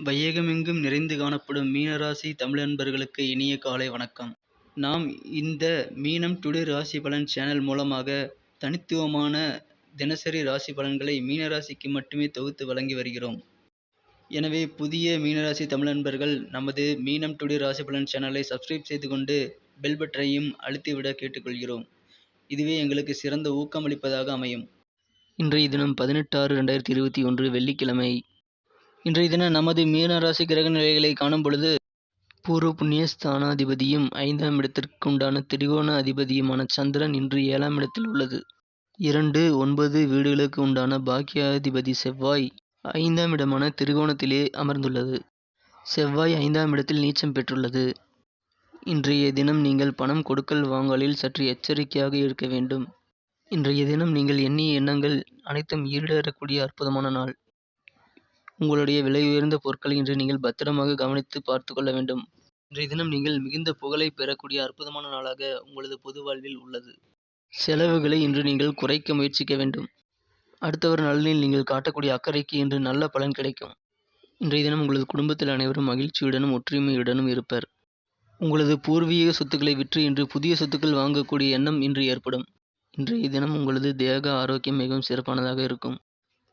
வையகமெங்கும் நிறைந்து காணப்படும் மீனராசி தமிழ் நண்பர்களுக்கு இனிய காலை வணக்கம். நாம் இந்த மீனம் டுடே ராசி பலன் சேனல் மூலமாக தனித்துவமான தினசரி ராசி பலன்களை மீனராசிக்கு மட்டுமே தொகுத்து வழங்கி வருகிறோம். எனவே புதிய மீனராசி தமிழ் நண்பர்கள் நமது மீனம் டுடே ராசி பலன் சேனலை சப்ஸ்கிரைப் செய்து கொண்டு பெல் பட்டனையும் அழுத்திவிட கேட்டுக்கொள்கிறோம். இதுவே எங்களுக்கு சிறந்த ஊக்கமளிப்பதாக அமையும். இன்றைய தினம் 18/6/2021 வெள்ளிக்கிழமை. இன்றைய தினம் நமது மீனராசி கிரக நிலைகளை காணும் பொழுது பூர்வ புண்ணிய ஸ்தானாதிபதியும் 5ஆம் இடத்திற்கு உண்டான திரிகோண அதிபதியுமான சந்திரன் இன்று 7ஆம் இடத்தில் உள்ளது. 2, 9 வீடுகளுக்கு உண்டான பாக்கியாதிபதி செவ்வாய் 5ஆம் இடமான திரிகோணத்திலே அமர்ந்துள்ளது. செவ்வாய் 5ஆம் இடத்தில் நீச்சம் பெற்றுள்ளது. இன்றைய தினம் நீங்கள் பணம் கொடுக்கல் வாங்கலில் சற்று எச்சரிக்கையாக இருக்க வேண்டும். இன்றைய தினம் நீங்கள் எண்ணிய எண்ணங்கள் அனைத்தும் ஈடேறக்கூடிய அற்புதமான நாள். உங்களுடைய விலை உயர்ந்த பொருட்களை இன்று நீங்கள் பத்திரமாக கவனித்து பார்த்து கொள்ள வேண்டும். இன்றைய தினம் நீங்கள் மிகுந்த புகழை பெறக்கூடிய அற்புதமான நாளாக உங்களது பொது வாழ்வில் உள்ளது. செலவுகளை இன்று நீங்கள் குறைக்க முயற்சிக்க வேண்டும். அடுத்தவர் நலனில் நீங்கள் காட்டக்கூடிய அக்கறைக்கு இன்று நல்ல பலன் கிடைக்கும். இன்றைய தினம் உங்களது குடும்பத்தில் அனைவரும் மகிழ்ச்சியுடனும் ஒற்றுமையுடனும் இருப்பர். உங்களது பூர்வீக சொத்துக்களை விற்று இன்று புதிய சொத்துக்கள் வாங்கக்கூடிய எண்ணம் இன்று ஏற்படும். இன்றைய தினம் உங்களது தேக ஆரோக்கியம் மிகவும் சிறப்பானதாக இருக்கும்.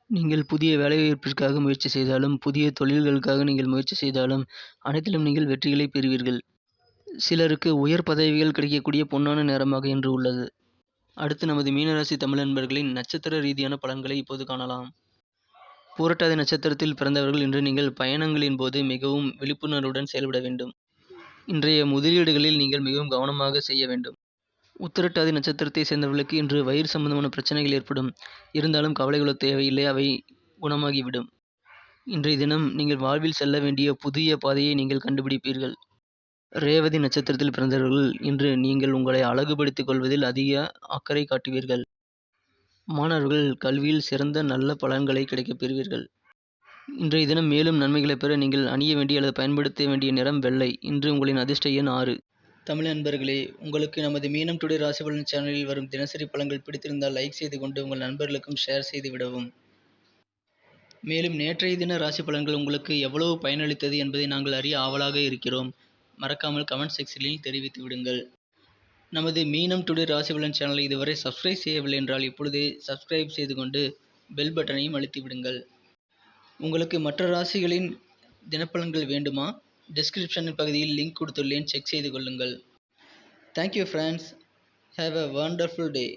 நீங்கள் புதிய வேலைவாய்ப்பிற்காக முயற்சி செய்தாலும் புதிய தொழில்களுக்காக நீங்கள் முயற்சி செய்தாலும் அனைத்திலும் நீங்கள் வெற்றிகளை பெறுவீர்கள். சிலருக்கு உயர் பதவிகள் கிடைக்கக்கூடிய பொன்னான நேரமாக இன்று உள்ளது. அடுத்து நமது மீனராசி தமிழ் நண்பர்களின் நட்சத்திர ரீதியான பலன்களை இப்போது காணலாம். பூரட்டாதி நட்சத்திரத்தில் பிறந்தவர்கள் இன்று நீங்கள் பயணங்களின் போது மிகவும் விழிப்புணர்வுடன் செயல்பட வேண்டும். இன்றைய முதலீடுகளில் நீங்கள் மிகவும் கவனமாக செய்ய வேண்டும். உத்திரட்டாதி நட்சத்திரத்தை சேர்ந்தவர்களுக்கு இன்று வயிறு சம்பந்தமான பிரச்சனைகள் ஏற்படும். இருந்தாலும் கவலை கொள்ள தேவையில்லை, அவை குணமாகிவிடும். இன்றைய தினம் நீங்கள் வாழ்வில் செல்ல வேண்டிய புதிய பாதையை நீங்கள் கண்டுபிடிப்பீர்கள். ரேவதி நட்சத்திரத்தில் பிறந்தவர்கள் இன்று நீங்கள் உங்களை அழகுபடுத்திக் கொள்வதில் அதிக அக்கறை காட்டுவீர்கள். மாணவர்கள் கல்வியில் சிறந்த நல்ல பலன்களை கிடைக்கப் பெறுவீர்கள். இன்றைய தினம் மேலும் நன்மைகளை பெற நீங்கள் அணிய வேண்டிய அல்லது பயன்படுத்த வேண்டிய நிறம் வெள்ளை. இன்று உங்களின் அதிர்ஷ்ட எண் 6. தமிழ் நண்பர்களே, உங்களுக்கு நமது மீனம் டுடே ராசி பலன் சேனலில் வரும் தினசரி பலன்கள் பிடித்திருந்தால் லைக் செய்து கொண்டு உங்கள் நண்பர்களுக்கும் ஷேர் செய்து விடவும். மேலும் நேற்றைய தின ராசி பலன்கள் உங்களுக்கு எவ்வளவு பயனளித்தது என்பதை நாங்கள் அறிய ஆவலாக இருக்கிறோம். மறக்காமல் கமெண்ட் செக்ஷனில் தெரிவித்து விடுங்கள். நமது மீனம் டுடே ராசி பலன் சேனலை இதுவரை சப்ஸ்கிரைப் செய்யவில்லை என்றால் இப்பொழுதே சப்ஸ்கிரைப் செய்து கொண்டு பெல் பட்டனையும் அழுத்தி விடுங்கள். உங்களுக்கு மற்ற ராசிகளின் தினப்பலன்கள் வேண்டுமா? டிஸ்கிரிப்ஷன் பகுதியில் லிங்க் கொடுத்துள்ளேன், செக் செய்து கொள்ளுங்கள். Thank you friends. Have a wonderful day.